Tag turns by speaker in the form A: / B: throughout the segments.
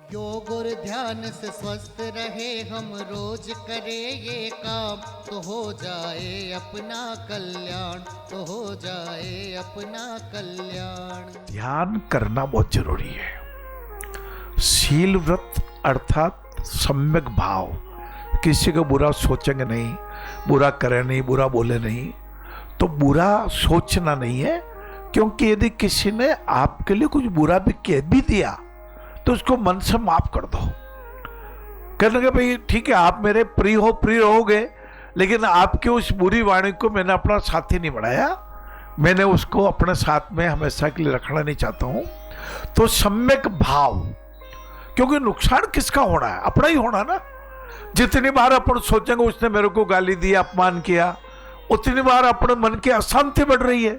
A: योग और ध्यान से स्वस्थ रहे हम, रोज करे ये काम तो हो जाए अपना कल्याण, तो हो जाए अपना कल्याण।
B: ध्यान करना बहुत जरूरी है। शील व्रत अर्थात सम्यक भाव, किसी को बुरा सोचेंगे नहीं, बुरा करें नहीं, बुरा बोले नहीं, तो बुरा सोचना नहीं है। क्योंकि यदि किसी ने आपके लिए कुछ बुरा भी कह भी दिया तो उसको मन से माफ कर दो। कहने के भाई ठीक है, आप मेरे प्रिय हो, प्रिय रहोगे, लेकिन आपकी उस बुरी वाणी को मैंने अपना साथी नहीं बनाया, मैंने उसको अपने साथ में हमेशा के लिए रखना नहीं चाहता हूं। तो सम्यक भाव, क्योंकि नुकसान किसका होना है? अपना ही होना ना। जितनी बार अपन सोचेंगे उसने मेरे को गाली दी, अपमान किया, उतनी बार अपने मन की अशांति बढ़ रही है।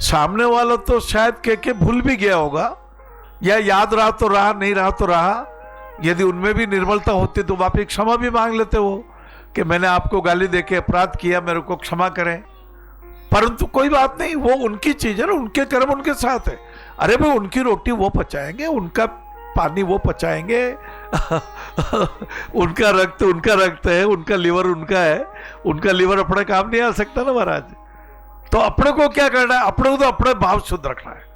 B: सामने वाला तो शायद कह के भूल भी गया होगा, या याद रहा तो रहा, नहीं रहा तो रहा। यदि उनमें भी निर्मलता होती तो वापस क्षमा भी मांग लेते हो कि मैंने आपको गाली देके अपराध किया, मेरे को क्षमा करें। परंतु कोई बात नहीं, वो उनकी चीज है ना, उनके कर्म उनके साथ है। अरे भाई उनकी रोटी वो पचाएंगे, उनका पानी वो पचाएंगे उनका रक्त है, उनका लीवर उनका है, उनका लीवर अपने काम नहीं आ सकता ना महाराज। तो अपने को क्या करना है? अपने को तो अपने भाव शुद्ध रखना है।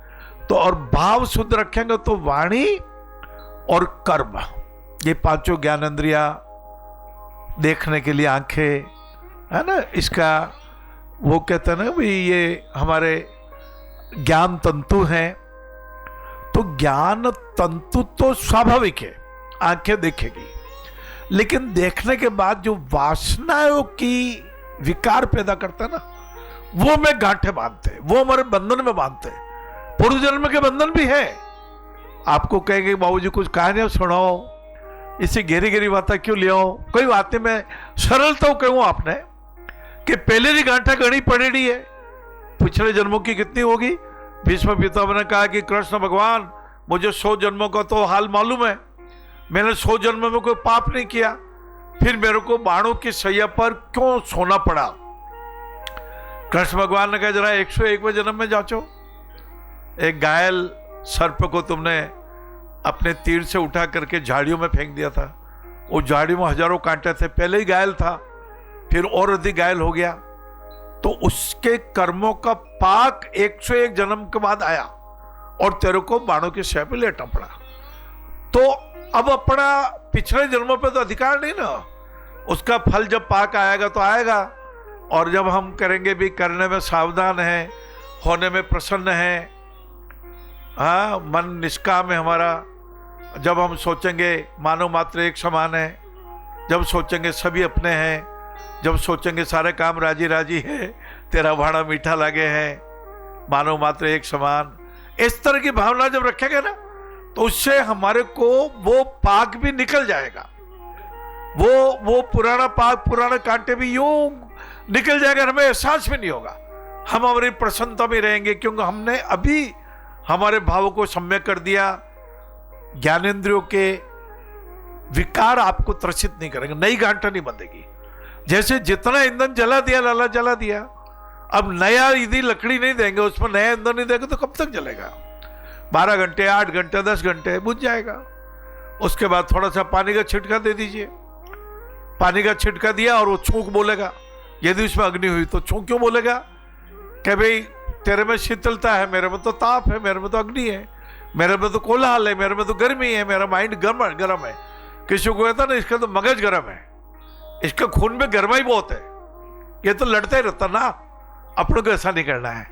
B: तो और भाव शुद्ध रखेंगे तो वाणी और कर्म, ये पांचों ज्ञानेंद्रिया, देखने के लिए आंखें, है ना, इसका वो कहते हैं ना भाई ये हमारे ज्ञान तंतु हैं। तो ज्ञान तंतु तो स्वाभाविक है, आंखें देखेगी, लेकिन देखने के बाद जो वासनाओं की विकार पैदा करता है ना, वो में गांठे बांधते हैं, वो हमारे बंधन में बांधते हैं। पूर्व जन्म के बंधन भी है। आपको कहेंगे बाबूजी कुछ कहानियां सुनाओ, इसी गहरी गहरी बातें क्यों ले आओ? कोई बात नहीं, मैं सरल तो कहूं आपने कि पहले ही गांठा गणी पड़ेड़ी है, पिछले जन्मों की कितनी होगी। भीष्म पितामह ने कहा कि कृष्ण भगवान मुझे 100 जन्मों का तो हाल मालूम है, मैंने 100 जन्मों में कोई पाप नहीं किया, फिर मेरे को बाणों की सैया पर क्यों सोना पड़ा? कृष्ण भगवान ने कहा जरा 101वें जन्म में जांचो। एक घायल सर्प को तुमने अपने तीर से उठा करके झाड़ियों में फेंक दिया था, वो झाड़ियों में हजारों कांटे थे, पहले ही घायल था, फिर और अधिक घायल हो गया, तो उसके कर्मों का पाक 101 जन्म के बाद आया और तेरे को बाणों के सैया पे लेटना पड़ा। तो अब अपना पिछले जन्मों पे तो अधिकार नहीं ना, उसका फल जब पाक आएगा तो आएगा। और जब हम करेंगे भी, करने में सावधान है, होने में प्रसन्न है, हाँ, मन निष्काम है हमारा, जब हम सोचेंगे मानव मात्र एक समान है, जब सोचेंगे सभी अपने हैं, जब सोचेंगे सारे काम राजी राजी है, तेरा भाड़ा मीठा लगे है, मानव मात्र एक समान, इस तरह की भावना जब रखेंगे ना, तो उससे हमारे को वो पाक भी निकल जाएगा, वो पुराना पाक, पुराने कांटे भी यूं निकल जाएगा, हमें एहसास भी नहीं होगा। हम हमारी प्रसन्नता में रहेंगे, क्योंकि हमने अभी हमारे भावों को सम्यक कर दिया। ज्ञानेंद्रियों के विकार आपको त्रसित नहीं करेंगे, नई गांठा नहीं बंधेगी। जैसे जितना ईंधन जला दिया, लाला जला दिया, अब नया यदि लकड़ी नहीं देंगे, उसमें नया ईंधन नहीं देंगे तो कब तक जलेगा? 12 घंटे, 8 घंटे, 10 घंटे बुझ जाएगा। उसके बाद थोड़ा सा पानी का छिटका दे दीजिए, पानी का छिटका दिया और वो छूक बोलेगा। यदि उसमें अग्नि हुई तो छूक क्यों बोलेगा? कि भाई तेरे में शीतलता है, मेरे में तो ताप है, मेरे में तो अग्नि है, मेरे में तो कोलाहल है, मेरे में तो गर्मी है, मेरा माइंड गर्म है। किसी को कहता ना इसका तो मगज गर्म है, इसका खून में गर्माई बहुत है, ये तो लड़ता ही रहता ना। अपनों को ऐसा नहीं करना है।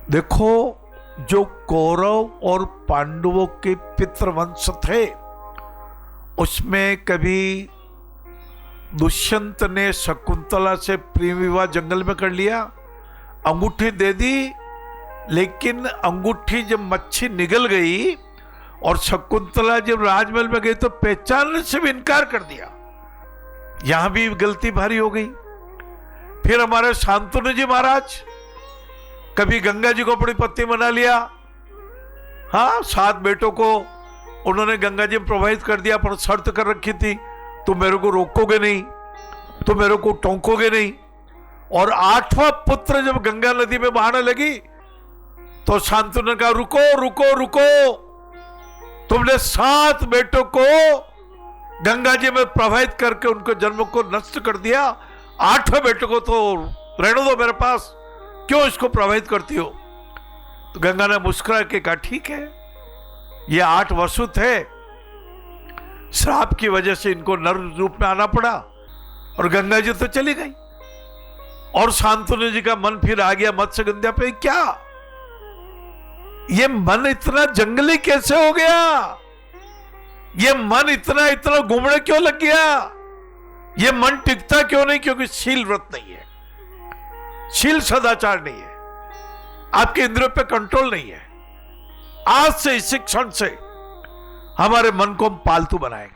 B: देखो, जो कौरव और पांडवों के पितृवंश थे, उसमें कभी दुष्यंत ने शकुंतला से प्रेम विवाह जंगल में कर लिया, अंगूठी दे दी, लेकिन अंगूठी जब मच्छी निगल गई और शकुंतला जब राजमहल में गई तो पहचानने से भी इनकार कर दिया। यहां भी गलती भारी हो गई। फिर हमारे शांतनु जी महाराज, कभी गंगा जी को अपनी पत्नी बना लिया, हाँ, 7 बेटों को उन्होंने गंगा जी में प्रवाहित कर दिया, पर शर्त कर रखी थी, तुम मेरे को रोकोगे नहीं, तुम मेरे को टोंकोगे नहीं। और 8वां पुत्र जब गंगा नदी में बहाने लगी तो शांतनु ने कहा रुको रुको रुको, तुमने 7 बेटों को गंगा जी में प्रवाहित करके उनके जन्म को नष्ट कर दिया, 8वें बेटे को तो रहने दो मेरे पास, क्यों इसको प्रवाहित करती हो? तो गंगा ने मुस्कुरा के कहा ठीक है, ये 8 वसु थे, श्राप की वजह से इनको नर रूप में आना पड़ा और गंगा जी तो चली गई। और शांतनु जी का मन फिर आ गया मत्स्यगंधा पे, क्या ये मन इतना जंगली कैसे हो गया? ये मन इतना इतना घूमने क्यों लग गया? ये मन टिकता क्यों नहीं? क्योंकि शील व्रत नहीं है, शील सदाचार नहीं है, आपके इंद्रियों पे कंट्रोल नहीं है। आज से इसी क्षण से हमारे मन को हम पालतू बनाएंगे।